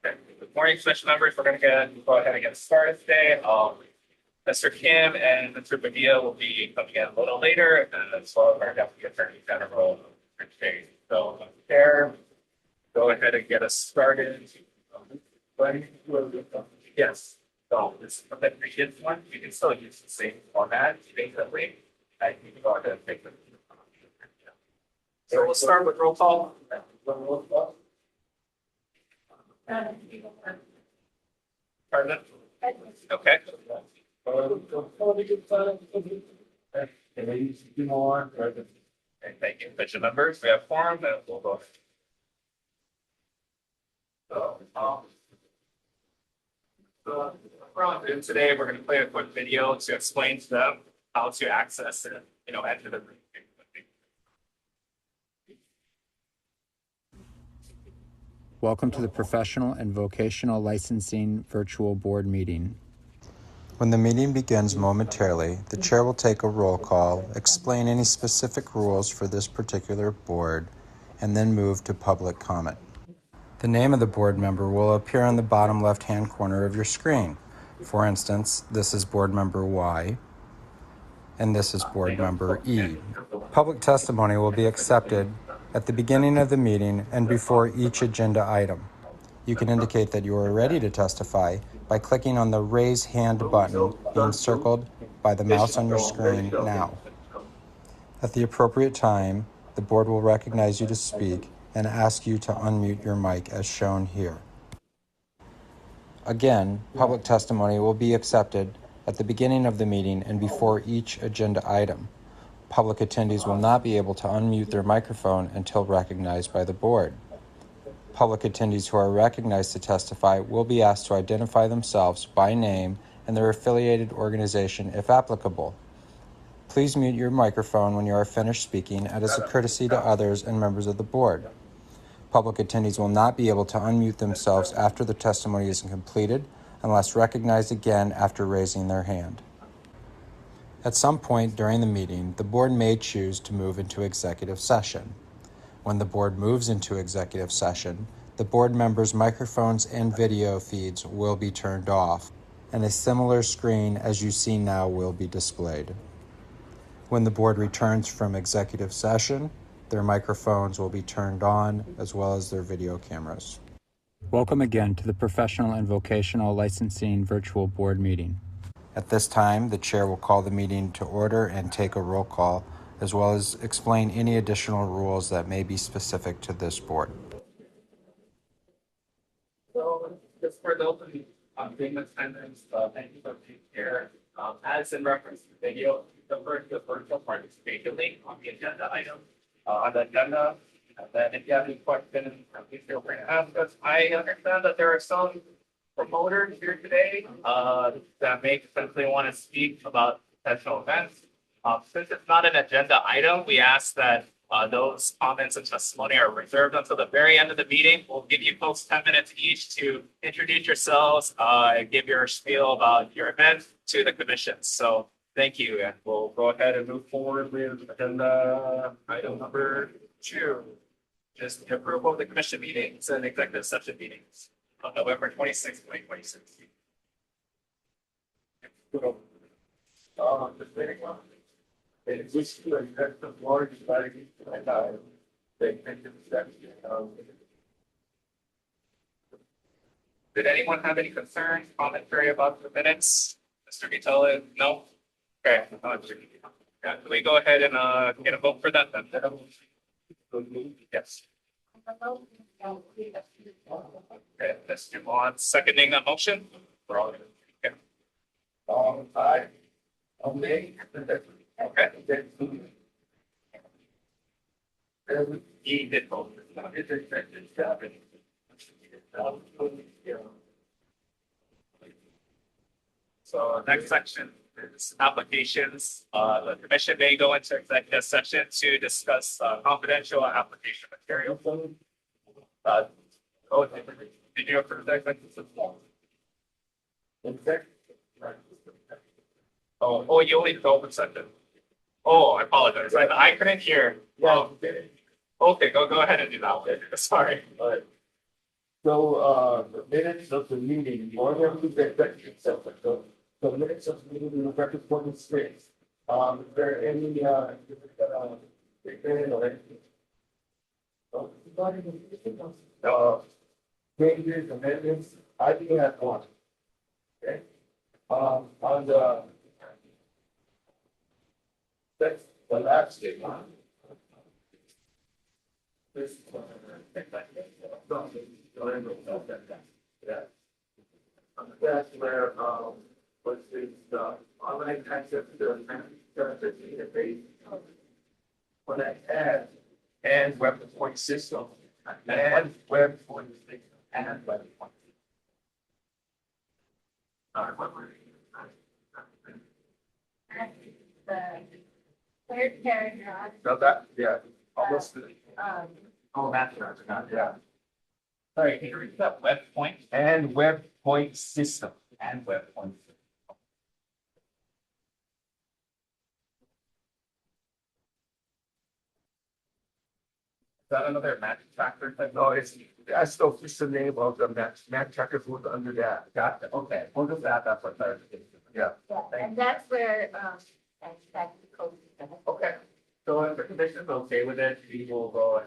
Okay. Good morning, commission members. We're going to go ahead and get started today. Mr. Kim and Mr. Padilla will be coming in a little later, and as well as our deputy attorney general for today. So, Chair, go ahead and get us started. Yes. So this is the previous one. You can still use the same format, basically. I can go ahead and take them. So we'll start with roll call. Pardon? Okay. Thank you, commission members. We have forum, and we'll go. So, we're on Zoom today. We're going to play a quick video to explain to them how to access and enter the room. Welcome to the Professional and Vocational Licensing Virtual Board Meeting. When the meeting begins momentarily, the chair will take a roll call, explain any specific rules for this particular board, and then move to public comment. The name of the board member will appear on the bottom left-hand corner of your screen. For instance, this is board member Y, and this is board member E. Public testimony will be accepted at the beginning of the meeting and before each agenda item. You can indicate that you are ready to testify by clicking on the raise hand button being circled by the mouse on your screen now. At the appropriate time, the board will recognize you to speak and ask you to unmute your mic as shown here. Again, public testimony will be accepted at the beginning of the meeting and before each agenda item. Public attendees will not be able to unmute their microphone until recognized by the board. Public attendees who are recognized to testify will be asked to identify themselves by name and their affiliated organization if applicable. Please mute your microphone when you are finished speaking as a courtesy to others and members of the board. Public attendees will not be able to unmute themselves after the testimony is completed unless recognized again after raising their hand. At some point during the meeting, the board may choose to move into executive session. When the board moves into executive session, the board members' microphones and video feeds will be turned off, and a similar screen as you see now will be displayed. When the board returns from executive session, their microphones will be turned on as well as their video cameras. Welcome again to the Professional and Vocational Licensing Virtual Board Meeting. At this time, the chair will call the meeting to order and take a roll call, as well as explain any additional rules that may be specific to this board. So, just for those of you being attendance, thank you for being here. As in reference to the video, the virtual participation link on the agenda item on the agenda. And then if you have any questions, please feel free to ask us. I understand that there are some promoters here today that may potentially want to speak about potential events. Since it's not an agenda item, we ask that those comments and testimony are reserved until the very end of the meeting. We'll give you folks 10 minutes each to introduce yourselves, give your spiel about your event to the commission. So thank you, and we'll go ahead and move forward with agenda item number 2. Just the approval of the commission meetings and executive session meetings on November 26, 2026. Did anyone have any concerns, commentary about the minutes? Mr. Vitale, no? Okay. Can we go ahead and get a vote for that then? Yes. Okay, Mr. Vaughn, seconding that motion. We're all good. Okay. Aye. Okay. He did vote. So next section is applications. The commission may go into executive session to discuss confidential application material. Did you approve that executive session? Oh, you only did open session. Oh, I apologize. I couldn't hear. Okay, go ahead and do that one. Sorry. The minutes of the meeting, or the executive session, the minutes of the meeting, the record for the state. Is there any, changes, amendments? I think that's one. Okay. On the. That's the last statement. This. Yeah. That's where, what's this, online access to the database. For that and web point system, and web point system, and web point. The third paragraph, Now that, yeah, almost, Oh, that's right. yeah, Sorry, can you repeat that web point and web point system. and web point? Is that another magic factor type? No, that's the official name of the match trackers was under that. Gotcha, okay, we'll just add that for clarification. Yeah. and that's where, that's the code. Okay, so if the commission's okay with it, we will go,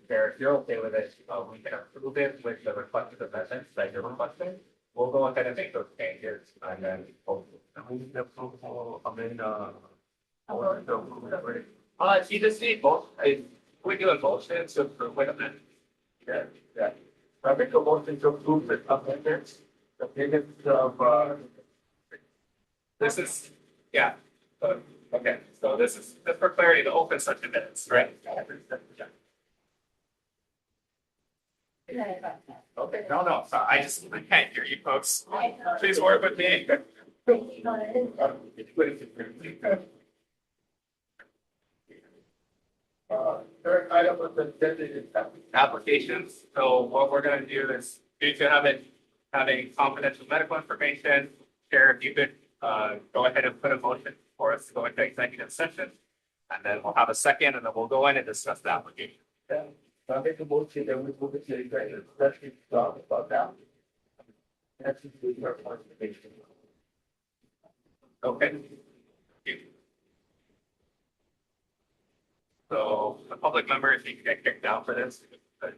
Sarah, if you're okay with it, we can approve it with the requested amendments that you're requesting. We'll go ahead and make those changes and then. Move the approval, I mean, You just need both, we do a motion to approve with amendments. yeah, yeah. I make a motion to approve the amendments, the minutes of, This is, yeah, okay, so this is, just for clarity, the open session minutes, right? Okay, no, sorry, I can't hear you folks. Please work with me. Third item of the agenda is Applications, so what we're gonna do is, due to having confidential medical information, Chair, if you could, go ahead and put a motion for us to go into executive session. And then we'll have a second, and then we'll go in and discuss the application. I make a motion that we move it to executive session, talk about that. That's the participation. Okay. So the public member, if you can get kicked out for this, sir,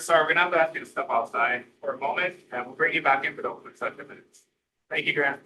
we're gonna have to ask you to step outside for a moment, and we'll bring you back in for the open session minutes. Thank you, Grant.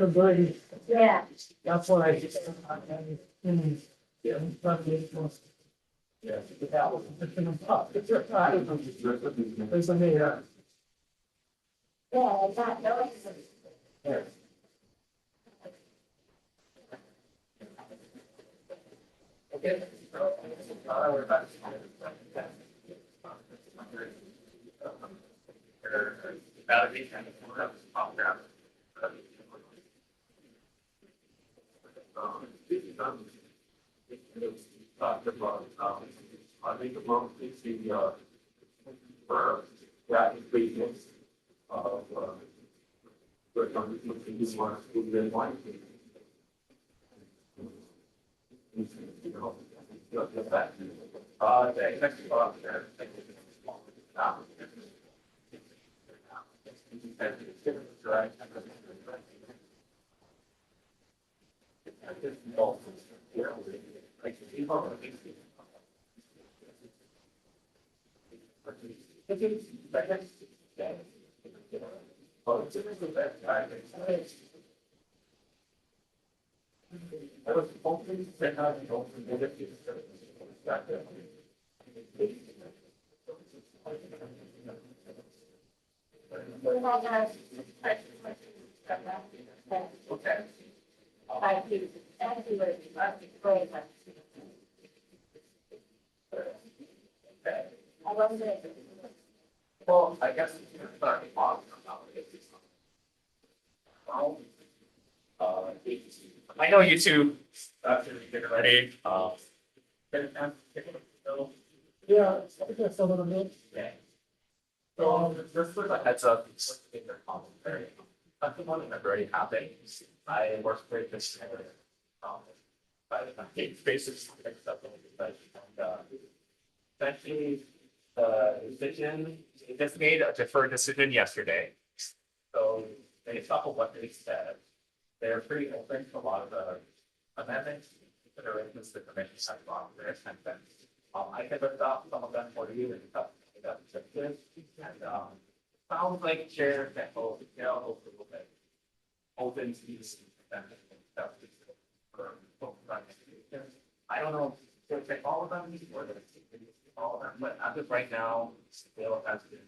gonna bring, Yeah. that's what I. Yeah. Yeah. That was. There's a mayor. Yeah, that noise. Yeah. Okay. We're about validation of off-ground. Talked about, I think the most is the, for that increase of, but on this one, then one. The next one, I was hoping that I don't forget it. We have a. Okay. I do, actually, great. I wasn't. Well, I guess you're starting off about it. I know you two, after you get ready, Yeah, I think that's a little bit. yeah. So, just with a heads up, in their commentary, something that already happened. I worked with this, by the basis, except but, essentially, the decision, they just made a deferred decision yesterday. So, based off of what they said, they're pretty open to a lot of the amendments, considerations the commission has brought to their attention. I can adopt some of them for you and cut that objective. And, sounds like Chair Beckle, you know, a little bit open to these amendments. I don't know if they'll take all of them or they'll take all of them, but as of right now, still has been,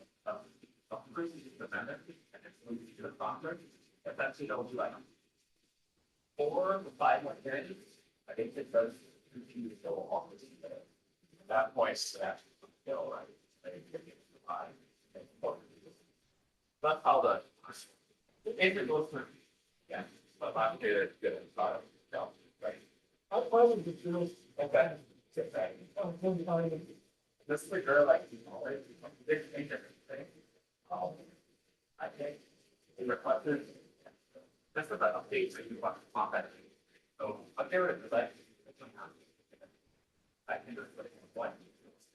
approved the amendment and it's moved to the conference. If that's, you know, like 4 to 5 more days, I think it does continue to go on this. At that point, that's still right. I think it gets to 5. That's how the if it goes through. Yeah, but I'm good. No, right. I probably would do. Okay. Okay. This is the girl like you know, right? This is different thing. I think it requested. This is an update that you want to comment. So I'll get rid of the like. I can just like one.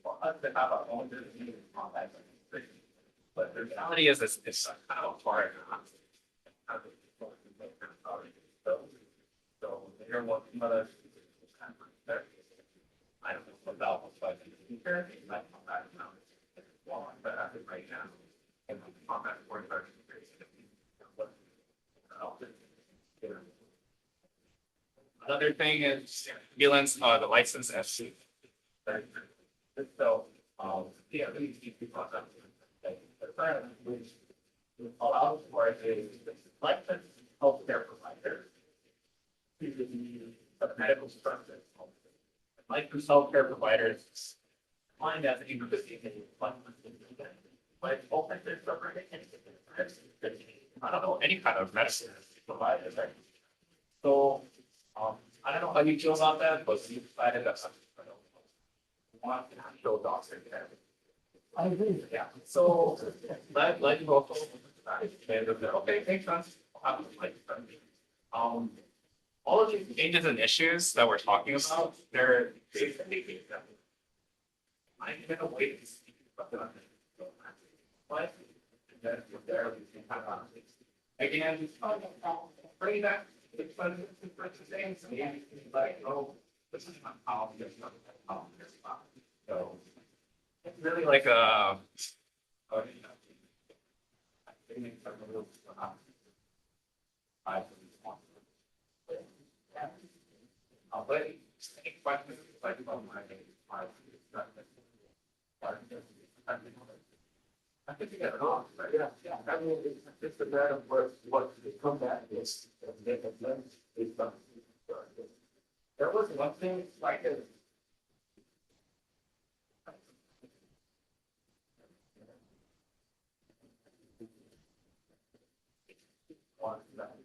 For us to have our own business contact. But the reality is, it's kind of hard. So they're working with us. I don't know about what's like in the future. It might come back now. But as of right now, and on that board, another thing is Gillen's the license SC. So yeah, these people which allows for a licensed healthcare provider to be a medical structure. Licensed healthcare providers defined as any like open I don't know, any kind of medicine provided, right? So I don't know how you feel about that, but we decided that want to show doctor care. I agree. Yeah, so let you go. Okay, makes sense. All of these changes and issues that we're talking about, they're basically I'm gonna wait to see what the but again, bring that to things, maybe like, oh, this is not how this is not how this is not. So it's really like a I think it's a little I but any questions like about my I think you got it all, right? Yeah, I mean, it's a matter of what the comeback is. There was one thing like a one that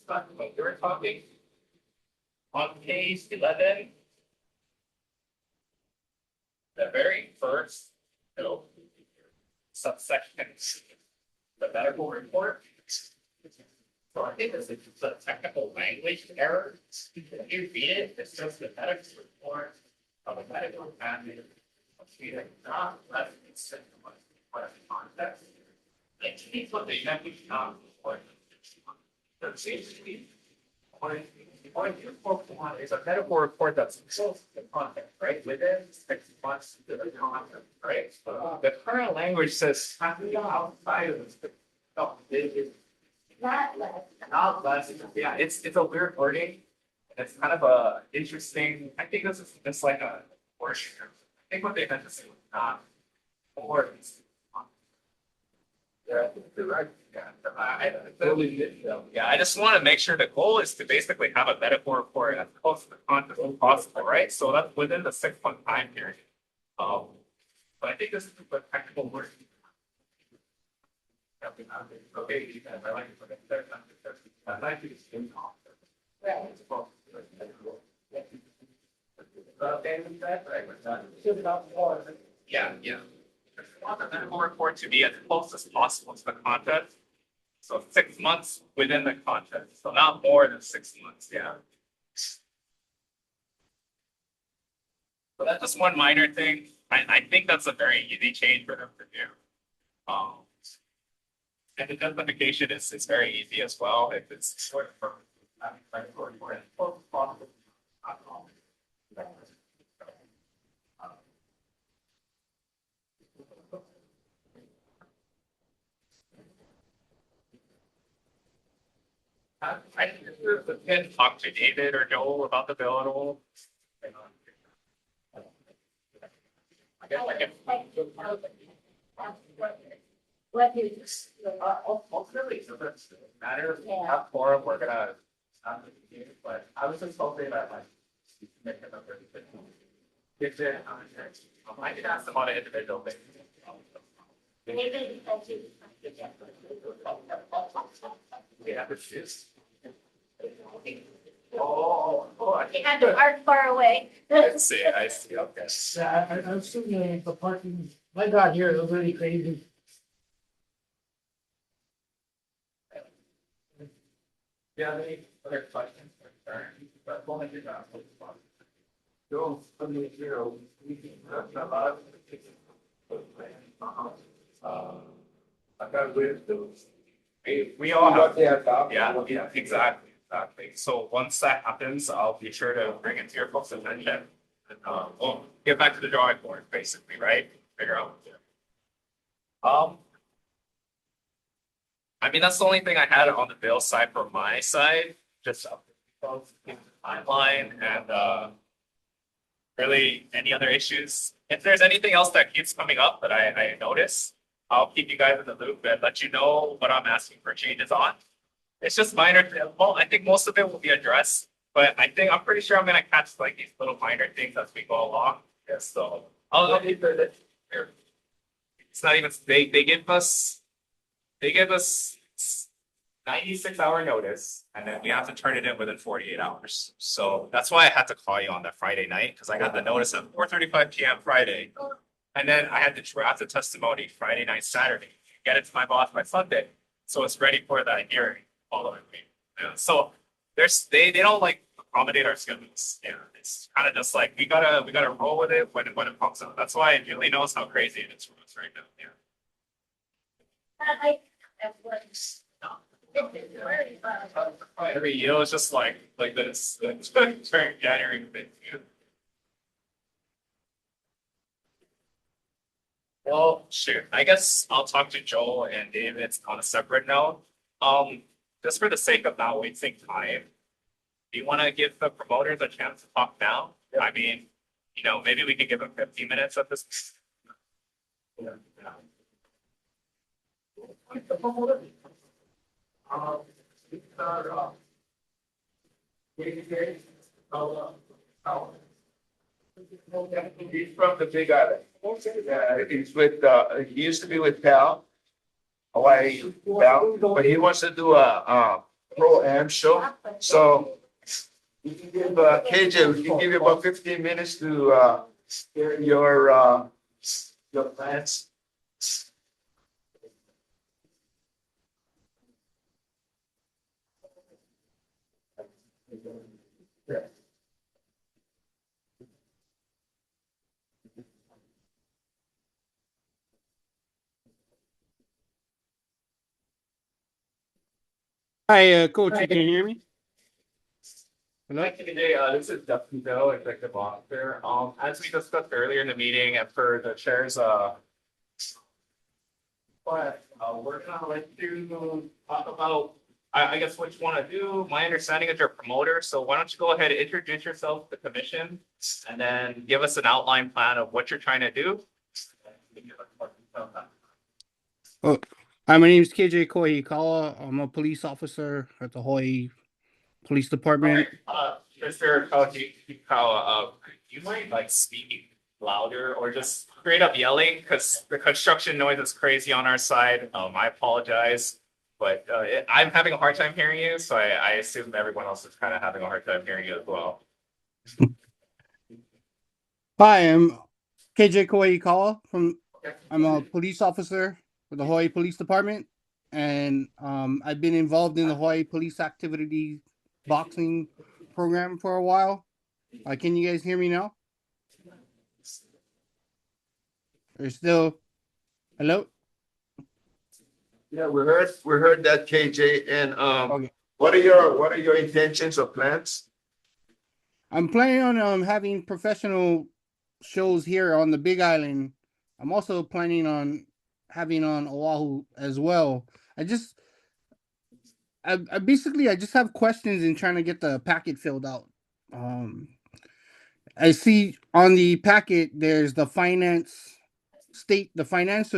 but we were talking on page 11, the very first, you know, subsection, the medical report. So I think this is a technical language error. If you read it, it's just the medical report of a medical examiner. Not less than 6 months for context. Like, he's what they have not report. So basically, what you focus on is a medical report that's close to the content, right? Within 6 months to the content, right? The current language says have to be outside of this. No, it is Not less. not less. Yeah, it's a weird wording. It's kind of a interesting. I think this is just like a portion. I think what they meant to say was not or. Yeah, right. Yeah, I just want to make sure the goal is to basically have a medical report as close to the content as possible, right? So that's within the 6 month time period. But I think this is a technical word. Okay, you guys, I like it for the third time. I like it. Yeah, yeah. I want the medical report to be as close as possible to the content. So 6 months within the content, so not more than 6 months, yeah. So that's just one minor thing. I think that's a very easy change for them to do. And the justification is very easy as well, if it's sort of I didn't talk to David or Joel about the bill at all. I guess I can. What is? Ultimately, so that's matter. Have forum, we're gonna not the meeting, but I was just hoping that like you can make another. If they're I could ask them on an individual basis. Maybe that's it. Yeah, it's just. Oh, They had to park far away. I see, okay. I'm assuming the parking, my God, here is really crazy. Yeah, any other questions or concerns? But only did not. Go from the hero, we can about. I got rid of those. We all have. Yeah, exactly. So once that happens, I'll be sure to bring it to your folks' attention. And we'll get back to the drawing board, basically, right? Figure out what to do. I mean, that's the only thing I had on the bill side from my side, just timeline and really any other issues. If there's anything else that keeps coming up that I notice, I'll keep you guys in the loop and let you know what I'm asking for changes on. It's just minor. Well, I think most of it will be addressed, but I'm pretty sure I'm gonna catch like these little minor things as we go along. Yeah, so I'll leave it there. It's not even they give us 96-hour notice, and then we have to turn it in within 48 hours. So that's why I had to call you on that Friday night, because I got the notice at 4:35 p.m. Friday, and then I had to draft the testimony Friday night, Saturday, get it to my boss by Sunday, so it's ready for that hearing following week. Yeah. So they don't like accommodate our schedules. Yeah, it's kind of just like we gotta roll with it when it comes out. That's why Julie knows how crazy it is for us right now. Yeah. I, that was. Very fun. Every year it was just like this, during January. Well, shoot, I guess I'll talk to Joel and David on a separate note. Just for the sake of not wasting time, do you want to give the promoters a chance to talk now? I mean, maybe we could give them 15 minutes of this. He's from the Big Island. Yeah, he's with, he used to be with Pal, Hawaii Pal, but he wants to do a pro-am show. So you can give, KJ, we can give you about 15 minutes to, share your plans. Hi, Coach, you can hear me? Hello? Hi, KJ. This is Dustin Bill, Executive Officer. As we discussed earlier in the meeting and for the chair's, we're gonna let you talk about, I guess what you want to do. My understanding is you're a promoter, so why don't you go ahead and introduce yourself to the commission and then give us an outline plan of what you're trying to do. Oh, hi, my name is KJ Koihikawa. I'm a police officer at the Hawaii Police Department. Mr. Kawajikawa, you might like speak louder or just straight up yelling because the construction noise is crazy on our side. I apologize, but I'm having a hard time hearing you, so I assume everyone else is kind of having a hard time hearing you as well. Hi, I'm KJ Koihikawa I'm a police officer with the Hawaii Police Department, and I've been involved in the Hawaii Police Activity Boxing program for a while. Can you guys hear me now? Or still, hello? Yeah, we heard that, KJ, and Okay. what are your intentions or plans? I'm planning on having professional shows here on the Big Island. I'm also planning on having on Oahu as well. I basically just have questions and trying to get the packet filled out. I see on the packet there's the financial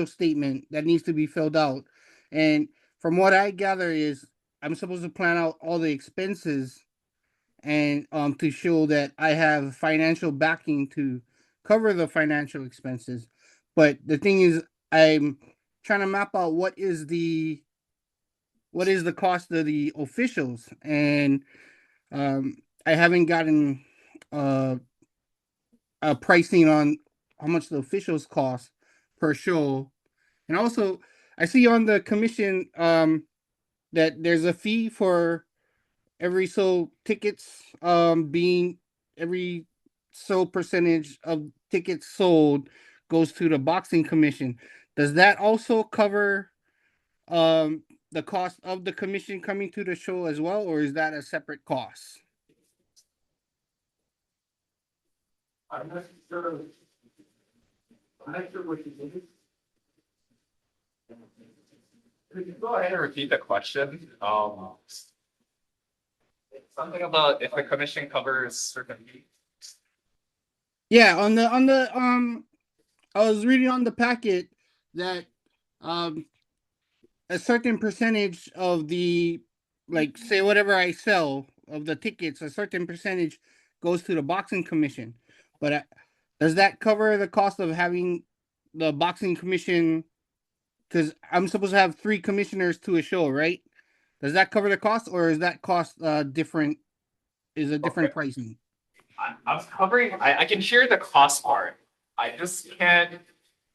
statement that needs to be filled out, and from what I gather is I'm supposed to plan out all the expenses and to show that I have financial backing to cover the financial expenses. But the thing is, I'm trying to map out what is the cost of the officials, and I haven't gotten uh, a pricing on how much the officials cost per show. And also, I see on the commission that there's a fee for every so tickets being every so percentage of tickets sold goes to the boxing commission. Does that also cover the cost of the commission coming to the show as well, or is that a separate cost? I'm not sure. I'm not sure what you think. Could you go ahead and repeat the question? Something about if the commission covers certain fees. Yeah, on the I was reading on the packet that a certain percentage of the, like, say whatever I sell of the tickets, a certain percentage goes to the boxing commission. But does that cover the cost of having the boxing commission? Because I'm supposed to have 3 commissioners to a show, right? Does that cover the cost, or is that cost different? Is a different pricing? I'm covering, I can share the cost part. I just can't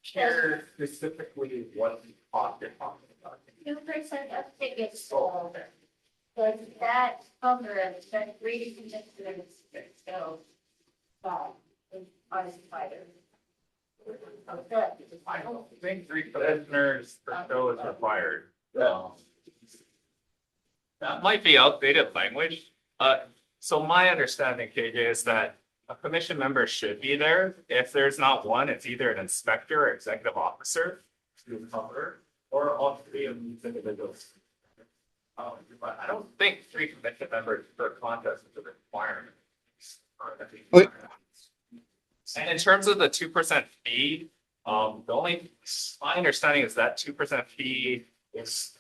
share specifically what the cost you're talking about. 2% of tickets sold. Does that cover it? That really congested so, on fighter. I don't think 3 commissioners per show is required. That might be outdated language. So my understanding, KJ, is that a commission member should be there. If there's not one, it's either an inspector or executive officer to cover, or all 3 of these individuals. But I don't think 3 commission members per contest is a requirement. Wait. And in terms of the 2% fee, my understanding is that 2% fee is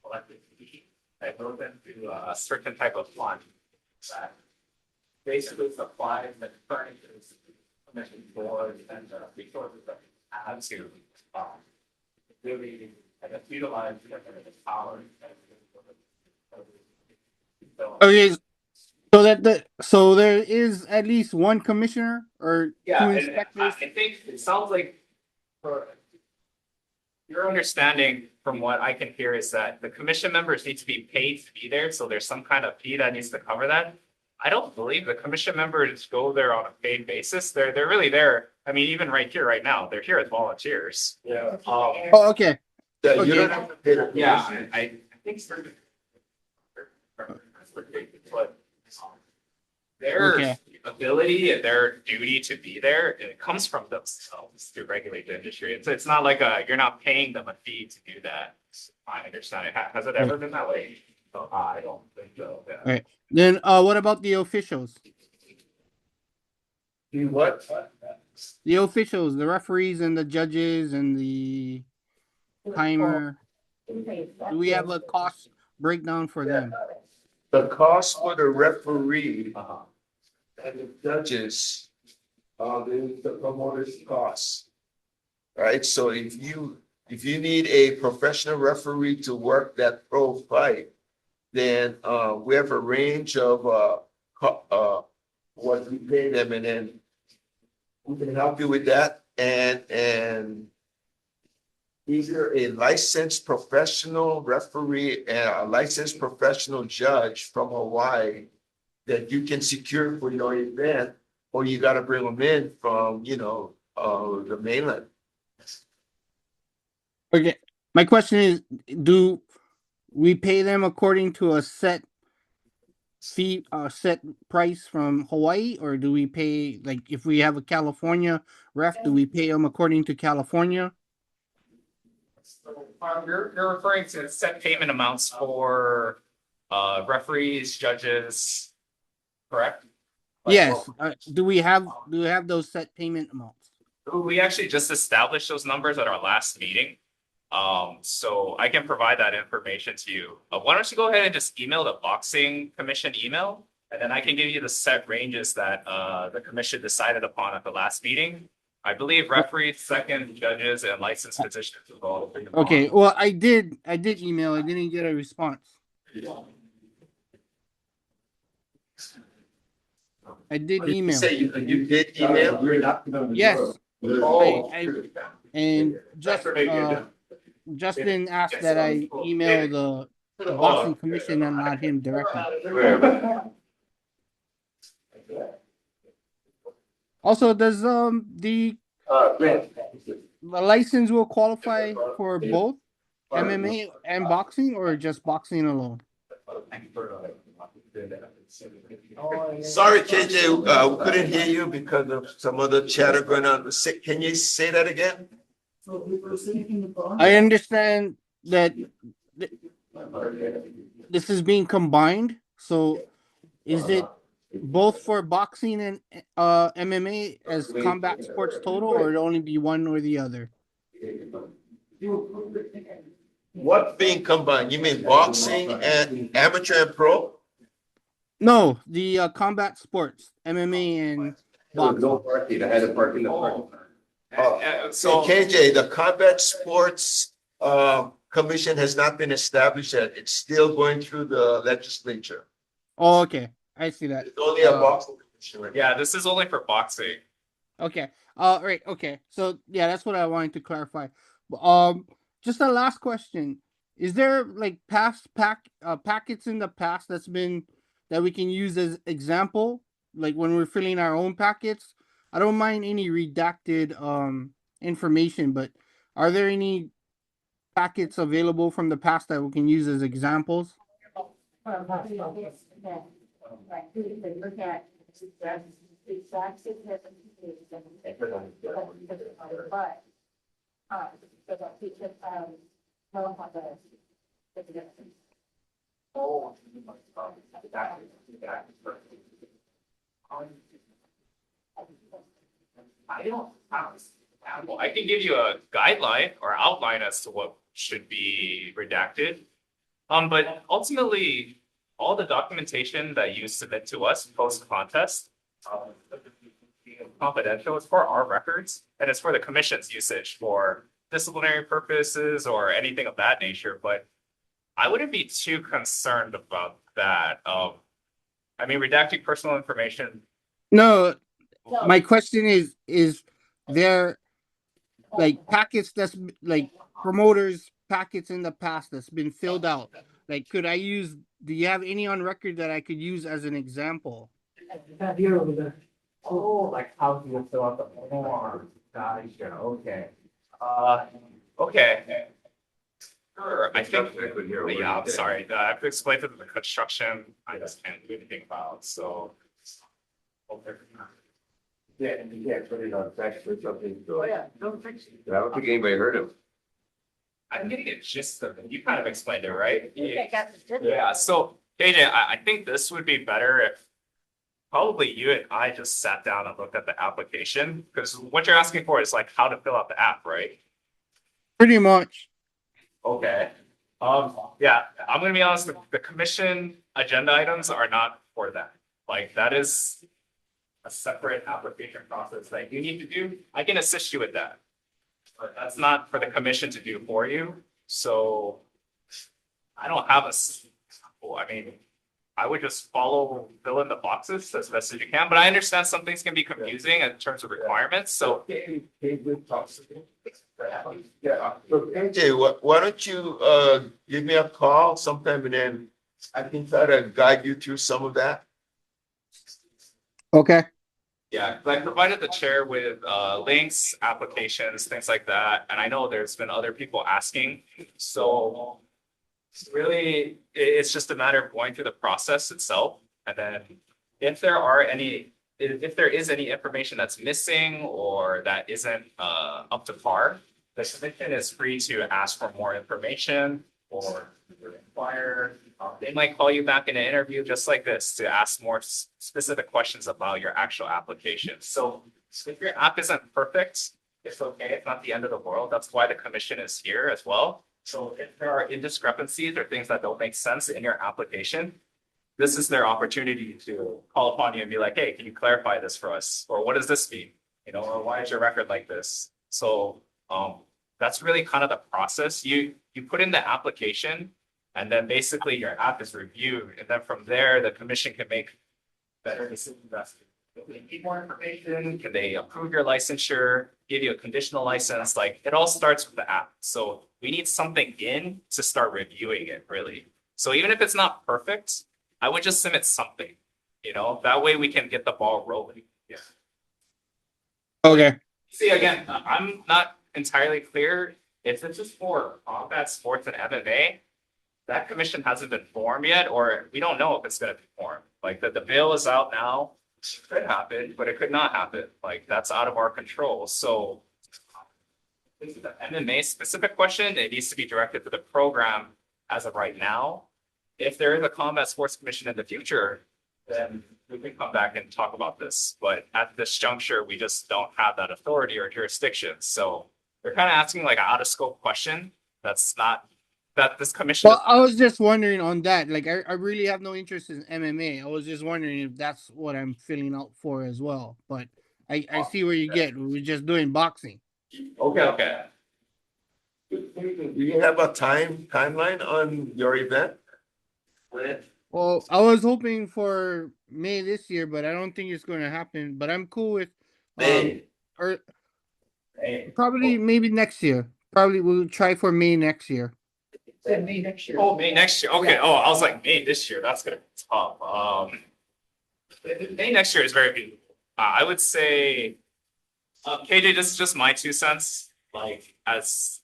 collected fee that goes into a certain type of fund that basically supplies the furnitures, commission board, and the resources that we have to really, I guess, utilize the power. Okay, so there is at least one commissioner or Yeah, 2 and inspectors. I think it sounds like for your understanding from what I can hear is that the commission members need to be paid to be there, so there's some kind of fee that needs to cover that. I don't believe the commission members go there on a paid basis. They're really there. I mean, even right here, right now, they're here as volunteers. Yeah. Oh, okay. You Okay. don't have to pay the Yeah, commission. I think certain. But their Okay. ability and their duty to be there, it comes from themselves to regulate the industry. It's not like you're not paying them a fee to do that. I understand it. Has it ever been that way? I don't think so. Yeah. Right. Then what about the officials? You what? The officials, the referees and the judges and the timer. Do we have a cost breakdown for them? The cost for the referee Uh-huh. and the judges, the promoter's costs. Right, so if you need a professional referee to work that pro fight, then, we have a range of, what we pay them, and then we can help you with that, and either a licensed professional referee and a licensed professional judge from Hawaii that you can secure for your event, or you gotta bring them in from, the mainland. Okay. My question is, do we pay them according to a set fee, set price from Hawaii, or do we pay, like, if we have a California ref, do we pay them according to California? You're referring to set payment amounts for referees, judges, correct? Yes. Do we have those set payment amounts? We actually just established those numbers at our last meeting. So I can provide that information to you. Why don't you go ahead and just email the boxing commission email, and then I can give you the set ranges that the commission decided upon at the last meeting. I believe referees, second, judges, and licensed physicians will all agree upon. Okay. Well, I did email. I didn't get a response. I did You email. say you did email? Yes. Oh. And Justin asked that I email the boxing commission and not him directly. Also, does the license will qualify for both MMA and boxing, or just boxing alone? Sorry, KJ, we couldn't hear you because of some other chatter going on. Can you say that again? I understand that this is being combined. So, is it both for boxing and MMA as combat sports total, or it only be one or the other? What being combined? You mean boxing and amateur and pro? No, the combat sports, MMA and boxing. No parking, I had to park in the parking lot. So KJ, the combat sports commission has not been established yet. It's still going through the legislature. Oh, okay. I see that. It's only a boxing commission right now. Yeah, this is only for boxing. Okay. Right. Okay. So yeah, that's what I wanted to clarify. Just a last question: is there like past packets in the past that we can use as example, like when we're filling our own packets? I don't mind any redacted information, but are there any packets available from the past that we can use as examples? Right, we can look at exact significance. But, so that we can, know how the difference. I don't have. Well, I can give you a guideline or outline as to what should be redacted. But ultimately, all the documentation that you submit to us post contest, confidential. It's for our records and it's for the commission's usage for disciplinary purposes or anything of that nature. But I wouldn't be too concerned about that. I mean, redacting personal information. No, my question is there like packets that's like promoters packets in the past that's been filled out? Like, could I use? Do you have any on record that I could use as an example? Oh, like how do you fill out the form? Gotcha, okay. Okay. Sure, I think, yeah, I'm sorry, I have to explain to them the construction, I just can't do anything about, so. Yeah, and you can't put it on text or something, so I don't fix it. don't think anybody heard him. I'm getting a gist of it, you kind of explained it, right? I got the difference. Yeah, so AJ, I think this would be better if probably you and I just sat down and looked at the application, because what you're asking for is like how to fill out the app, right? Pretty much. Okay. Yeah, I'm gonna be honest, the commission agenda items are not for that. Like, that is a separate application process that you need to do. I can assist you with that. But that's not for the commission to do for you. So I don't have I mean, I would just fill in the boxes as best as you can, but I understand some things can be confusing in terms of requirements, so. Yeah, so AJ, why don't you give me a call sometime and then I can try to guide you through some of that. Okay. Yeah, 'cause I provided the chair with links, applications, things like that, and I know there's been other people asking, so. Really, it's just a matter of going through the process itself, and then if there is any information that's missing or that isn't up to par, the commission is free to ask for more information or inquire. They might call you back in an interview just like this to ask more specific questions about your actual application. So if your app isn't perfect, it's okay. It's not the end of the world. That's why the commission is here as well. So if there are indiscrepancies or things that don't make sense in your application, this is their opportunity to call upon you and be like, hey, can you clarify this for us? Or what does this mean? Or why is your record like this? So that's really kind of the process. You put in the application and then basically your app is reviewed. And then from there, the commission can make better decisions. Do they need more information? Can they approve your licensure, give you a conditional license? Like, it all starts with the app. So we need something in to start reviewing it, really. So even if it's not perfect, I would just submit something, that way we can get the ball rolling. Yeah. Okay. See, again, I'm not entirely clear if this is for combat sports and MMA. That commission hasn't been formed yet, or we don't know if it's going to be formed. Like, the bill is out now. It could happen, but it could not happen. Like, that's out of our control. So this is an MMA specific question. It needs to be directed to the program as of right now. If there is a combat sports commission in the future, then we can come back and talk about this. But at this juncture, we just don't have that authority or jurisdiction. So they're kind of asking like an out of scope question. That's not that this commission. Well, I was just wondering on that. Like, I really have no interest in MMA. I was just wondering if that's what I'm filling out for as well. But I see where you get. We're just doing boxing. Okay. Do you have a timeline on your event? Well, I was hoping for May this year, but I don't think it's going to happen. But I'm cool with or probably maybe next year. Probably we'll try for May next year. May next year. Oh, May next year. Okay. Yeah. Oh, I was like May this year. That's gonna be tough. May next year is very beautiful. I would say KJ, this is just my 2 cents, like, as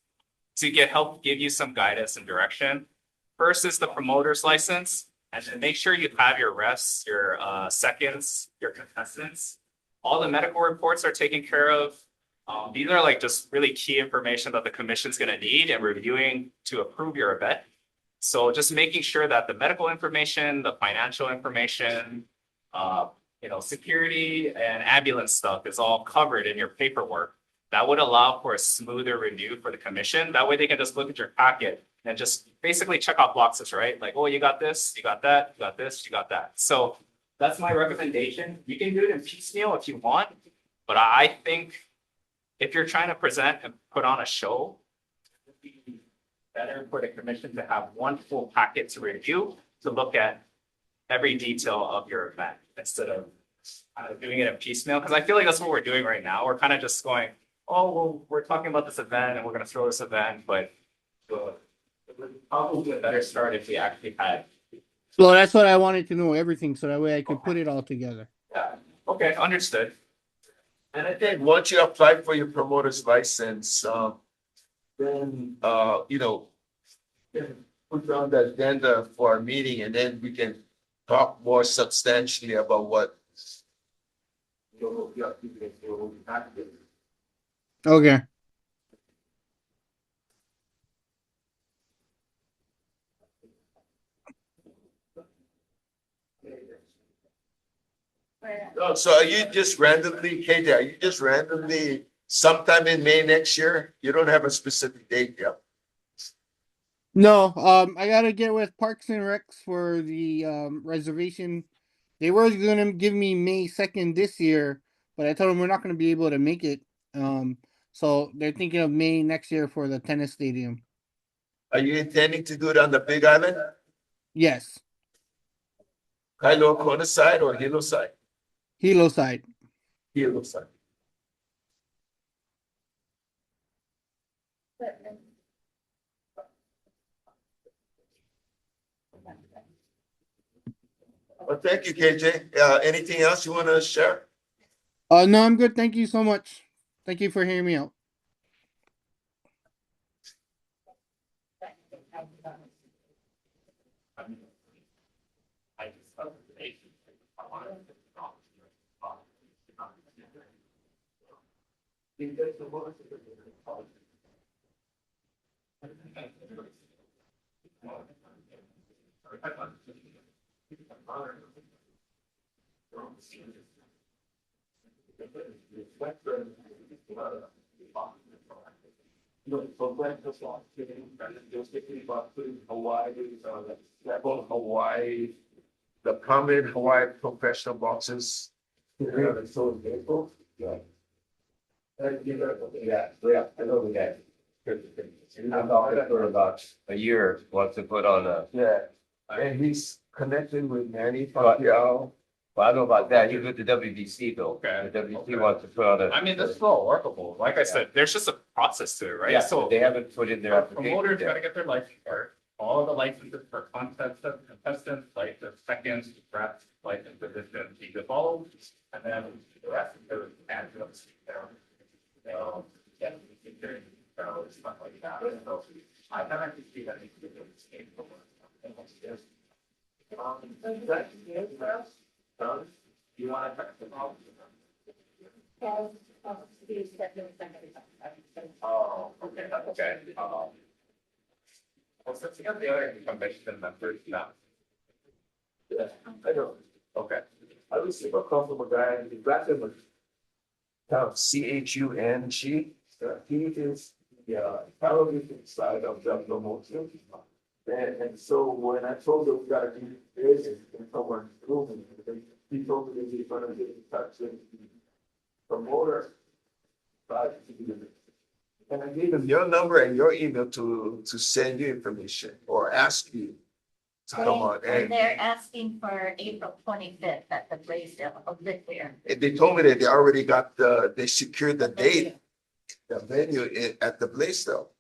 to give you some guidance and direction. First is the promoter's license, and then make sure you have your refs, your seconds, your contestants. All the medical reports are taken care of. These are like just really key information that the commission's gonna need and reviewing to approve your event. So just making sure that the medical information, the financial information, security and ambulance stuff is all covered in your paperwork. That would allow for a smoother review for the commission. That way they can just look at your packet and just basically check off boxes, right? Like, oh, you got this, you got that, you got this, you got that. So that's my recommendation. You can do it in piecemeal if you want, but I think if you're trying to present and put on a show, it would be better for the commission to have one full packet to review, to look at every detail of your event instead of doing it in piecemeal. Because I feel like that's what we're doing right now. We're kind of just going, oh, well, we're talking about this event and we're going to throw this event, but it would probably be a better start if we actually had. So that's what I wanted to know, everything, so that way I could put it all together. Yeah. Okay, understood. And I think once you apply for your promoter's license, then, put on the agenda for our meeting, and then we can talk more substantially about what. Okay. Oh, so are you just randomly, KJ, are you just randomly sometime in May next year? You don't have a specific date yet? No, I gotta get with Parks and Recs for the reservation. They were gonna give me May 2nd this year, but I told them we're not gonna be able to make it. So they're thinking of May next year for the tennis stadium. Are you intending to do it on the Big Island, Yes, Kailo Kona side or Hilo side? Hilo side. Hilo side. Well, thank you, KJ. Anything else you want to share? No, I'm good. Thank you so much. Thank you for hearing me out. Hawaii, the prominent Hawaii professional boxers. Yeah. Yeah, I know the guy. I've talked for about a year, wants to put on a. Yeah, and he's connected with Manny Pacquiao. Well, I don't know about that. He's with the WBC though. Okay. The WBC wants to put on a. I mean, this is all workable. Like I said, there's just a process to it, right? Yeah, So so they haven't put in their our application. promoters yet. gotta get their license card, all the licenses for contestants, like the seconds, reps, license positions, you can follow, and then the rest of the and so, yeah, so stuff like that. So I can actually see that it's a game. You wanna check the problem? Oh, okay, okay. Well, since you have the other convention members now. Yeah, I know. Okay. I received a call from a guy in Brazil. CHUNG. He is the television side of the promotion. And so when I told him we gotta do this and someone told me, he told me that he's gonna get in touch with the promoter. But And I gave him your number and your email to send you information or ask you to come on. And they're asking for April 25th at the Blaisdell of this year. And they told me that they already got they secured the date, the venue at the Blaisdell.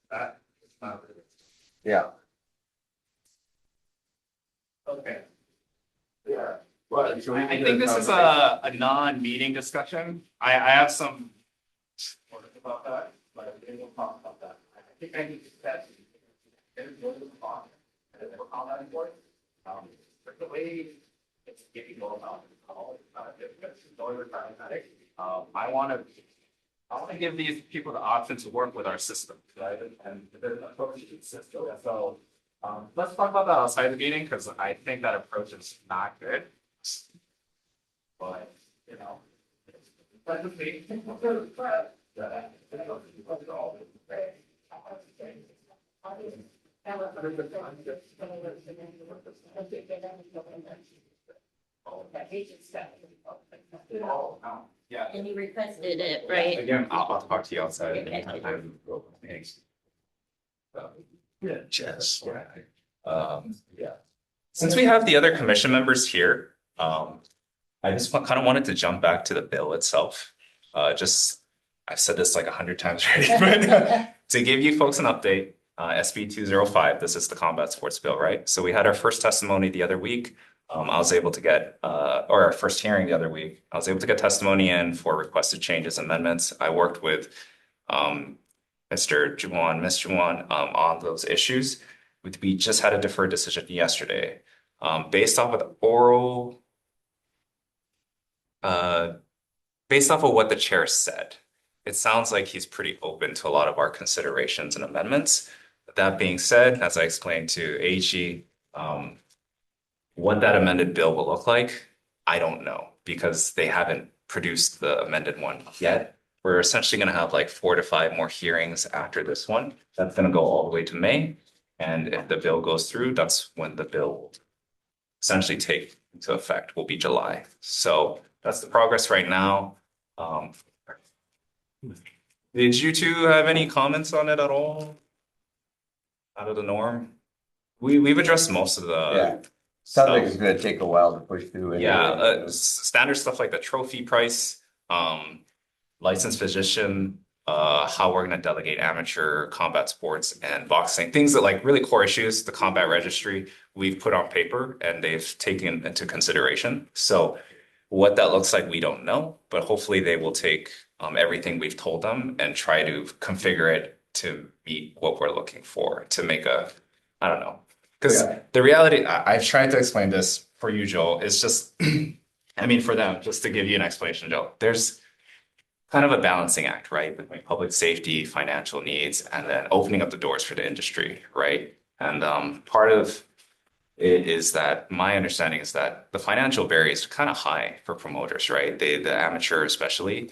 yeah. Okay. Yeah. I think this is a non-meeting discussion. I have some about that, but we will talk about that. I think I need to set. And we'll talk. And we'll call that important. But the way it's getting going about I want to give these people the option to work with our system, right? And there's an approach to the system. So let's talk about that outside the meeting because I think that approach is not good. But you know, that's the thing. Yeah. And you requested it, right? Again, I'll talk to you outside. Thanks. Yeah, Jess. Yeah. Since we have the other commission members here, I just kind of wanted to jump back to the bill itself. I've said this like 100 times already, but to give you folks an update, SB 205, this is the combat sports bill, right? So we had our first testimony the other week. I was able to get, or our first hearing the other week, I was able to get testimony in for requested changes, amendments. I worked with Mr. Juwan, Ms. Juwan on those issues. We just had a deferred decision yesterday. Based off of the oral, based off of what the chair said, it sounds like he's pretty open to a lot of our considerations and amendments. That being said, as I explained to AG, what that amended bill will look like, I don't know because they haven't produced the amended one yet. We're essentially going to have like 4 to 5 more hearings after this one. That's going to go all the way to May. And if the bill goes through, that's when the bill will essentially take into effect, will be July. So that's the progress right now. Did you two have any comments on it at all? Out of the norm? We've addressed most of the Sounds like it's gonna take a while to push through. Anyway. Standard stuff like the trophy price, licensed physician, how we're gonna delegate amateur combat sports and boxing, things that like really core issues, the combat registry, we've put on paper and they've taken into consideration. So what that looks like, we don't know, but hopefully they will take everything we've told them and try to configure it to meet what we're looking for to make I don't know. Because the reality, I've tried to explain this for you, Joel, it's just, I mean, for them, just to give you an explanation, Joel, there's kind of a balancing act, right? Between public safety, financial needs, and then opening up the doors for the industry, right? And part of it is that my understanding is that the financial barrier is kind of high for promoters, right? The amateur especially,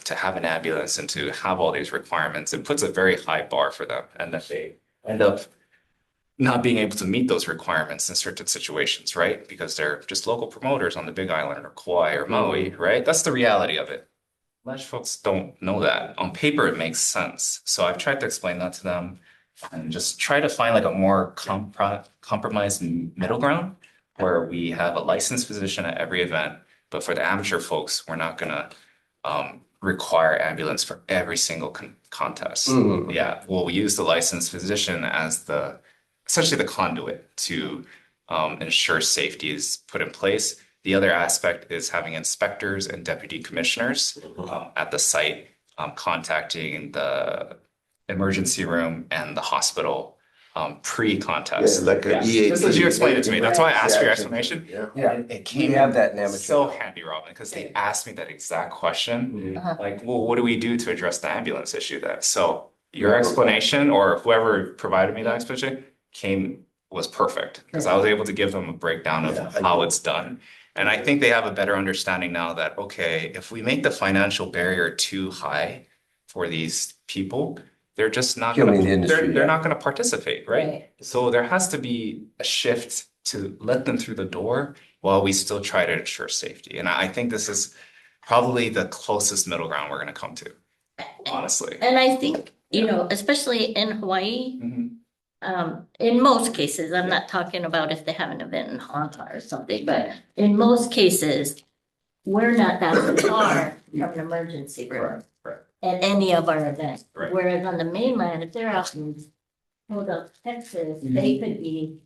to have an ambulance and to have all these requirements, it puts a very high bar for them. And then they end up not being able to meet those requirements in certain situations, right? Because they're just local promoters on the Big Island or Kauai or Maui, right? That's the reality of it. Most folks don't know that. On paper, it makes sense. So I've tried to explain that to them and just try to find like a more compromised middle ground where we have a licensed physician at every event. But for the amateur folks, we're not gonna require ambulance for every single contest. Mm-hmm. Yeah, we'll use the licensed physician as essentially the conduit to ensure safety is put in place. The other aspect is having inspectors and deputy commissioners at the site contacting the emergency room and the hospital pre-contest. Yeah, like a EAP. Just as you explained it to me. That's why I asked for your explanation. Yeah. It came We have that in amateur. so handy, Robin, because they asked me that exact question. Like, well, what do we do to address the ambulance issue then? So your explanation or whoever provided me that explanation was perfect because I was able to give them a breakdown of how it's done. And I think they have a better understanding now that, okay, if we make the financial barrier too high for these people, they're just not going to, they're not going to participate, right? So there has to be a shift to let them through the door while we still try to ensure safety. And I think this is probably the closest middle ground we're going to come to, honestly. And I think, especially in Hawaii, in most cases, I'm not talking about if they have an event in Hong Kong or something, but in most cases, we're not that far from an emergency room at any of our events. Right. Whereas on the mainland, if they're out in Texas, they could be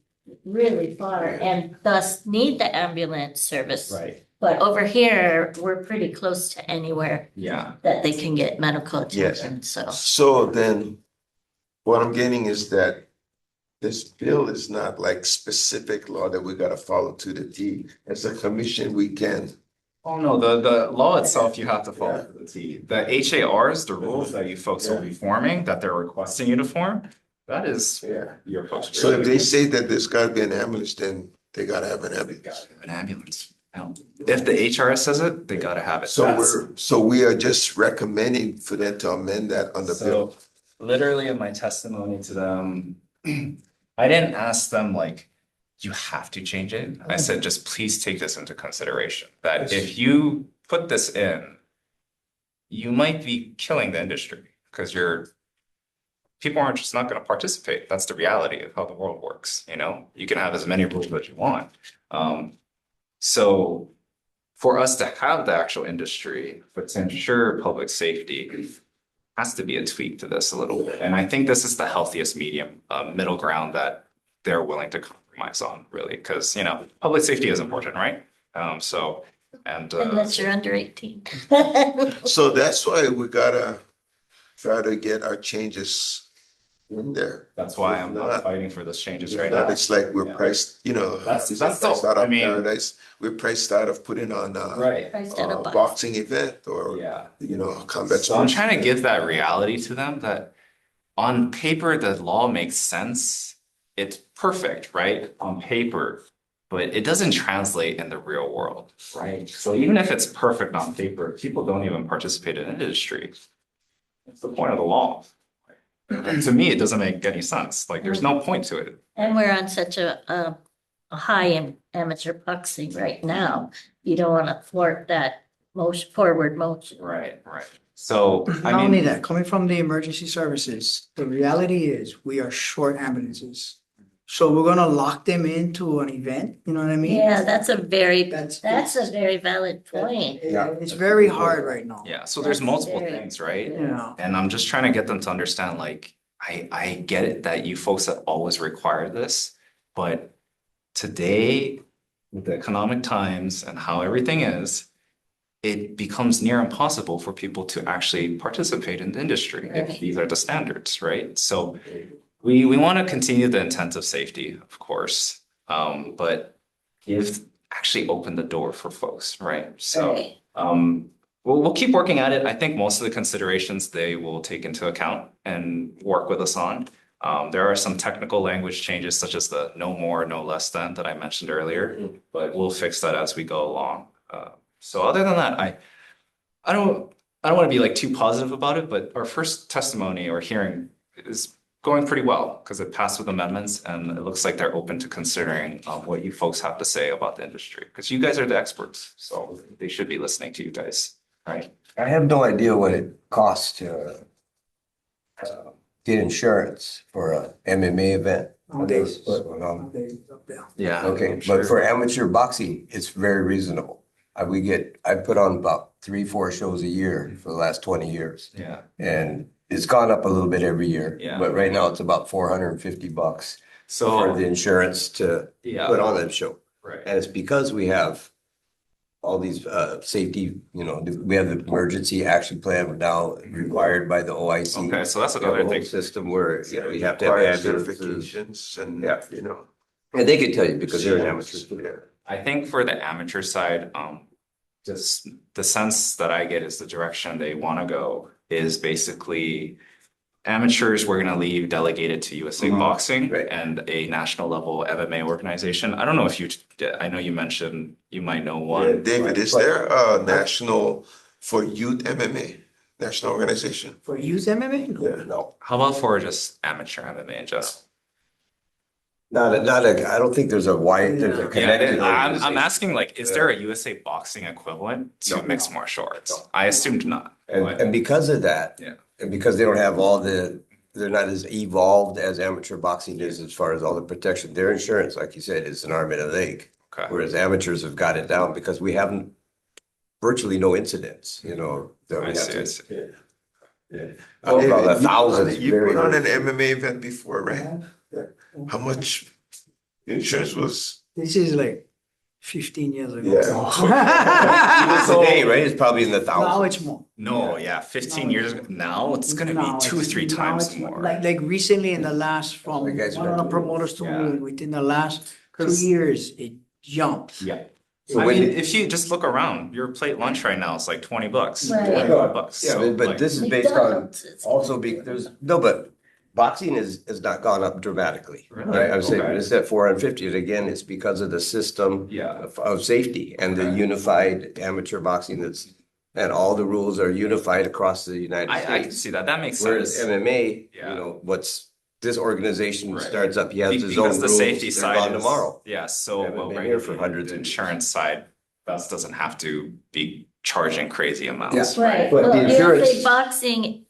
really far and thus need the ambulance service. Right. But over here, we're pretty close to anywhere Yeah. that they can get medical Yes. attention, so. So then, what I'm getting is that this bill is not like specific law that we gotta follow to the T. As a commission, we can. Oh, no, the law itself, you have to follow to the T. The HARs, the rules that you folks will be forming, that they're requesting you to form, that is Yeah. your folks. So if they say that there's gotta be an ambulance, then they gotta have an ambulance. An ambulance. No. If the HRS says it, they gotta have it. So we are just recommending for them to amend that on the bill. So literally in my testimony to them, I didn't ask them like, you have to change it. I said, just please take this into consideration, that if you put this in, you might be killing the industry because people aren't just not going to participate. That's the reality of how the world works. You know, you can have as many rules as you want. So for us to have the actual industry, but to ensure public safety, has to be a tweak to this a little bit. And I think this is the healthiest middle ground that they're willing to compromise on, really, because, public safety is important, right? Unless you're under 18. So that's why we gotta try to get our changes in there. That's why I'm not fighting for those changes right now. It's like we're priced, That's priced all. out I of mean, paradise. We're priced out of putting on right. Priced at a a buck. boxing event or, Yeah. combat So I'm sports. trying to give that reality to them that on paper, the law makes sense. It's perfect, right? On paper, but it doesn't translate in the real world, right? So even if it's perfect on paper, people don't even participate in industry. That's the point of the law. And to me, it doesn't make any sense. Like, there's no point to it. And we're on such a high in amateur boxing right now. You don't want to thwart that forward motion. Right. So, Not only that, coming from the emergency services, the reality is we are short ambulances. So we're gonna lock them into an event, you know what I mean? Yeah, that's a very That's a very valid point. It's very hard right now. yeah, so there's That's multiple very- things, right? Yeah. And I'm just trying to get them to understand, like, I get it that you folks have always required this, but today, with the economic times and how everything is, it becomes near impossible for people to actually participate in the industry if Right. these are the standards, right? So we want to continue the intent of safety, of course, but actually open the door for folks, right? So Right. we'll keep working at it. I think most of the considerations they will take into account and work with us on. There are some technical language changes such as the no more, no less than that I mentioned earlier, but we'll fix that as we go along. So other than that, I don't want to be like too positive about it, but our first testimony or hearing is going pretty well because it passed with amendments and it looks like they're open to considering what you folks have to say about the industry because you guys are the experts, so they should be listening to you guys, right? I have no idea what it costs to get insurance for a MMA event. Nowadays. Um, Yeah. Okay, but for amateur boxing, it's very reasonable. I put on about 3-4 shows a year for the last 20 years. Yeah. And it's gone up a little bit every year. Yeah. But right now it's about $450 for So the insurance to yeah, put on that show. right. And it's because we have all these safety, we have the emergency action plan now required by the OIC. Okay, so that's We have a another whole thing. system where, you have to have Require ambulances. certifications and, Yeah. And they can tell you because they're Yeah. amateurs. I think for the amateur side, just the sense that I get is the direction they want to go is basically amateurs, we're going to leave delegated to USA Boxing Right. and a national level MMA organization. I don't know if I know you mentioned you might know one. David, is there a national for youth MMA, national organization? For youth MMA? No. How about for just amateur MMA in general? I don't think there's a Yeah, connected. I'm organization. asking like, is there a USA Boxing equivalent to No. mixed martial arts? No. I assumed not. but- And because of that. Yeah. And because they don't have they're not as evolved as amateur boxing is as far as all the protection. Their insurance, like you said, is an arm and a leg. Okay. Whereas amateurs have got it down because we haven't virtually no incidents, that we I have see, I to. see. About a thousand. You put on an MMA event before, right? How much insurance was? This is like 15 years ago. Even today, right, it's probably in the Now thousands. it's more. No, yeah, 15 years ago. Now it's gonna Now be two, it's- three now times it's more. Like recently in the last, from You guys one of the went- promoters to Yeah. me, within the last 2 'Cause- years, it jumped. Yeah. So I when mean, did- if you just look around, your plate lunch right now is like $20, Right. $25. Yeah, So, but like, this is based on McDonald's, it's- also there's, no, but boxing has not gone up dramatically. Really? Right, I would say, Okay. it's at 450, and again, it's because of the system Yeah. of safety and the Okay. unified amateur boxing and all the rules are unified across the United I can States. see that. That makes Whereas sense. MMA, Yeah. this organization Right. starts up, he has his Because own the rules, safety they're side gone is, tomorrow. yeah, so Haven't well been here for regulated. hundreds The of years. insurance side, that doesn't have to be charging crazy amounts, Yeah. Right, But the well, insurance- if boxing,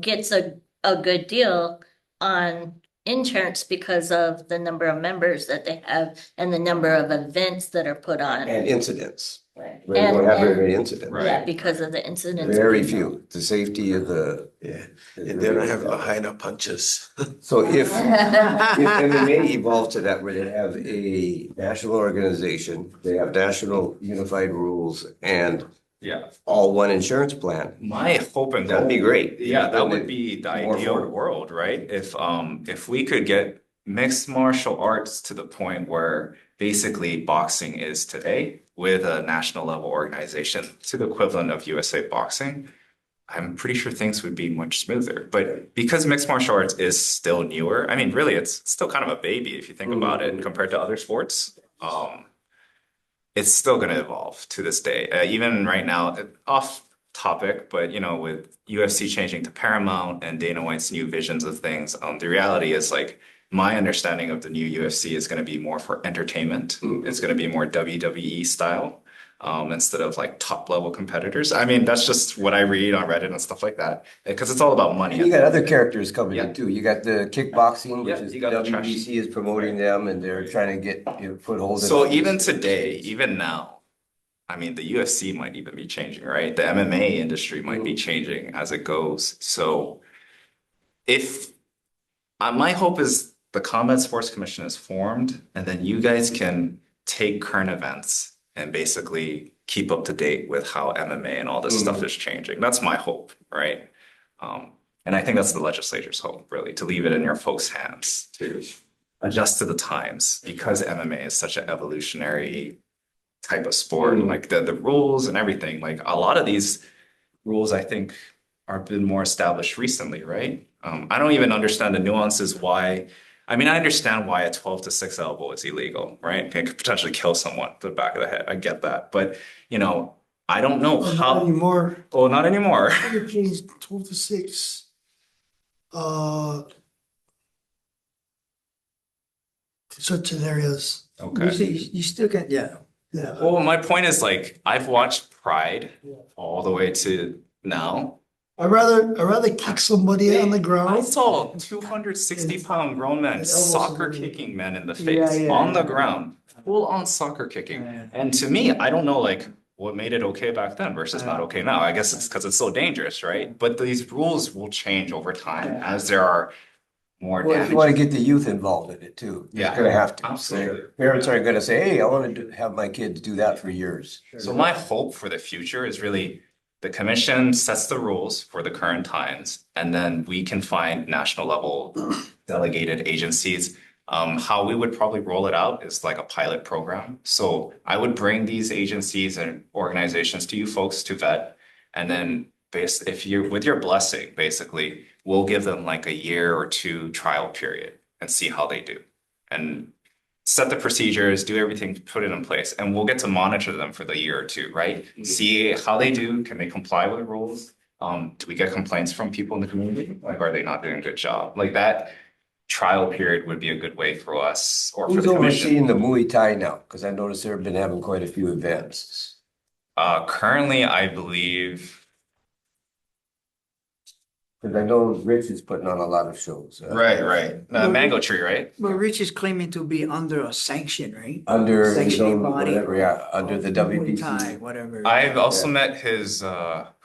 gets a good deal on insurance because of the number of members that they have and the number of events that are put on. And incidents, Right. we don't have very And- many incidents. Yeah, because of the incidents. Very few, the safety of the. Yeah, and they don't have to hide up punches. So if MMA evolved to that, where they have a national organization, they have national unified rules and Yeah. all one insurance plan, My hope and that'd be goal- great. Yeah, that would be the More ideal affordable. world, right? If we could get mixed martial arts to the point where basically boxing is today with a national level organization to the equivalent of USA Boxing, I'm pretty sure things would be much smoother. But because mixed martial arts is still newer, I mean, really, it's still kind of a baby if you think about it compared to other sports. It's still going to evolve to this day. Even right now, off topic, but with UFC changing to Paramount and Dana White's new visions of things, the reality is like my understanding of the new UFC is going to be more for entertainment. It's going to be more WWE style instead of like top level competitors. I mean, that's just what I read on Reddit and stuff like that because it's all about money. You got other characters coming Yeah. in too. You got the kickboxing, which Yeah, is you got the trash. WBC is promoting them and they're trying to get foothold. in So all even these- today, even now, I mean, the UFC might even be changing, right? The MMA industry might be changing as it goes. So if my hope is the Combat Sports Commission is formed and then you guys can take current events and basically keep up to date with how MMA and all this stuff is changing. That's my hope, right? And I think that's the legislature's hope, really, to leave it in your folks' hands to adjust to the times because MMA is such an evolutionary type of sport, like the rules and everything. Like a lot of these rules, I think, are been more established recently, right? I don't even understand the nuances why. I mean, I understand why a 12 to 6 elbow is illegal, right? It could potentially kill someone to the back of the head. I get that. But, I don't know Not how. anymore. Oh, not anymore. It changed 12 to 6. To certain areas. Okay. You still can, yeah. Yeah. Well, my point is like, I've watched Pride all the way to now. I'd rather kick somebody on the I ground. saw 260-pound grown men And elbows soccer somebody. kicking men in the Yeah, face yeah, on the yeah. ground, full on soccer kicking. Yeah. And to me, I don't know like what made it okay back then versus not okay now. I guess it's because it's so dangerous, right? But these rules will change over time as there are more Well, if you want to damage. get the youth involved in it too, Yeah, you're gonna have to. absolutely. Parents aren't gonna say, hey, I want to have my kids do that for years. So my hope for the future is really the commission sets the rules for the current times, and then we can find national level delegated agencies. How we would probably roll it out is like a pilot program. So I would bring these agencies and organizations to you folks to vet, and then if you're with your blessing, basically, we'll give them like a year or two trial period and see how they do. And set the procedures, do everything, put it in place, and we'll get to monitor them for the year or two, right? See how they do, can they comply with the rules? Do we get complaints from people in the community? Like, are they not doing a good job? Like that trial period would be a good way for us or for Who's the commission. overseeing the Muay Thai now? Because I noticed they've been having quite a few events. Currently, I believe, Because I know Rich is putting on a lot of shows. right, Mango Tree, right? But Rich is claiming to be under a sanction, right? Under his Sanctioning own, body. whatever, yeah, under the Muay WBC. Thai, whatever. I've also met his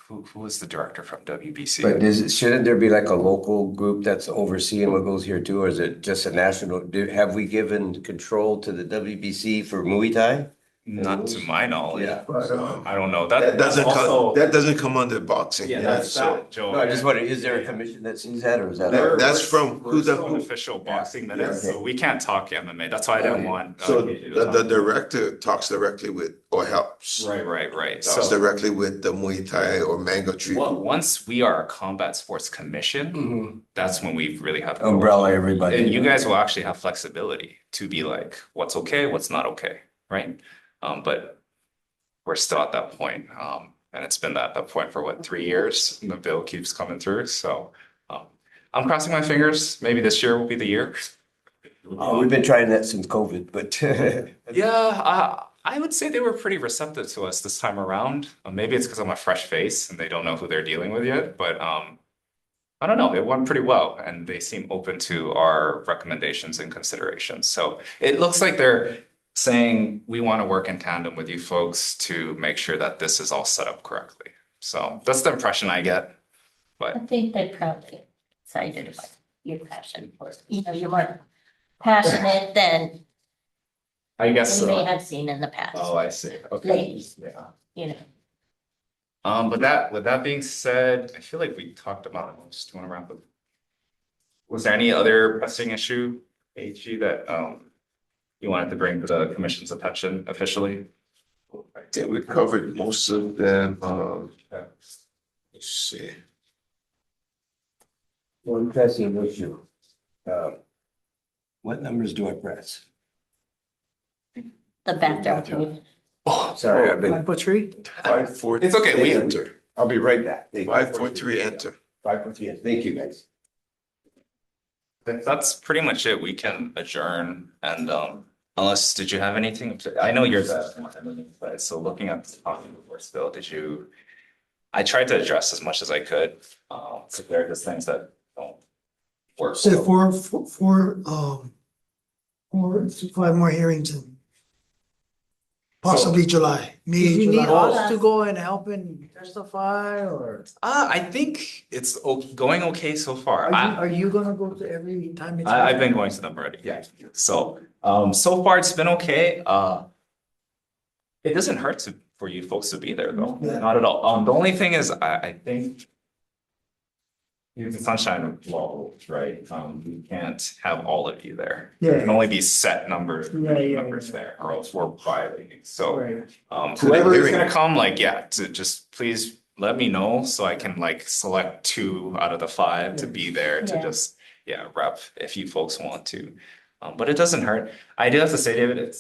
who is the director from WBC? But shouldn't there be like a local group that's overseeing what goes here too, or is it just a national? Have we given control to the WBC for Muay Thai? Not to my knowledge. Yeah. But, I don't know. that doesn't also, come, that doesn't come under boxing. yeah, that's so. that, Joe. No, I just wondered, is there a commission that sees that, or is that? That's from We're who's the, still an official boxing minutes, Yeah. so we can't talk MMA. That's why I didn't want. so me to the talk. director talks directly with, or helps. Right. Talks So directly with the Muay Thai or Mango Tree. once we are a combat sports commission, Mhm. that's when we really have Umbrella everybody. And you guys will actually have flexibility to be like, what's okay, what's not okay, right? But we're still at that point. And it's been at that point for what, 3 years? And the bill keeps coming through. So I'm crossing my fingers. Maybe this year will be the year. We've been trying that since COVID, but Yeah, I would say they were pretty receptive to us this time around. Maybe it's because I'm a fresh face and they don't know who they're dealing with yet, but I don't know. It went pretty well, and they seem open to our recommendations and considerations. So it looks like they're saying we want to work in tandem with you folks to make sure that this is all set up correctly. So that's the impression I get. I think they're probably excited about your passion for it. You know, you're more passionate than I guess we may so. have seen in the past, Oh, I see. Okay. Ladies. Yeah. you know. But with that being said, I feel like we talked about it. Just want to wrap up. Was there any other pressing issue, AG, that you wanted to bring to the commission's attention officially? I think we covered most of them. Let's see. one pressing issue. What numbers do I press? The bathroom. Oh, Sorry, I've been. 5.3? 5, 4. It's okay, we- enter. I'll be right back. 5.3 enter. 5.3. Thank you, guys. That's pretty much it. We can adjourn and unless, did you have anything? I know you're the, but so looking at the talking before still, I tried to address as much as I could. So there are just things that don't work. Said 5 more hearings in possibly July, Do May, you need July. us to go and help and testify, or I think it's going okay so far. are you gonna go to every time? it's I've been going to them already. Yeah. So, so far it's been okay. It doesn't hurt for you folks to be there though. Yeah. Not at all. The only thing is I think the sunshine law, right? We can't have all of you there. Yeah. There can only be set numbers Yeah. there, or else we're violating. So, Right. whoever is hearing. gonna come, like, yeah, to just please let me know so I can like select 2 out of the 5 to be there to Yeah. just, rep if you folks want to. But it doesn't hurt. I do have to say, David,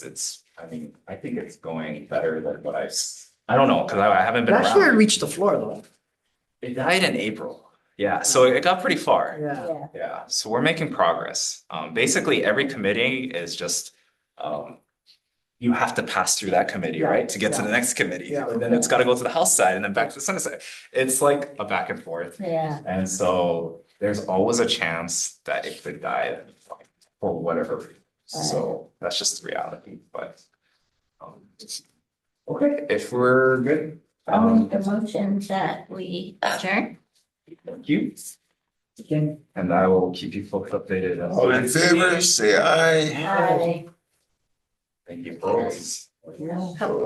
I mean, I think it's going better than what I don't know, because I haven't been Last year it around. reached the floor though. It died in April. Yeah, so it got pretty far. Yeah. Yeah, Yeah, so we're making progress. Basically, every committee is just, you have to pass through that committee, Yeah, right? To get to yeah. the next committee. Yeah. And then it's gotta go to the House side and then back to the Senate side. It's like a back and forth. yeah. And so there's always a chance that it could die for whatever reason. So that's just the reality, but. Okay, if we're good. I'll make the motion that we adjourn. Thank you. And I will keep you folks updated. as All in well. favor, say aye. Aye. Thank you, folks. Yeah.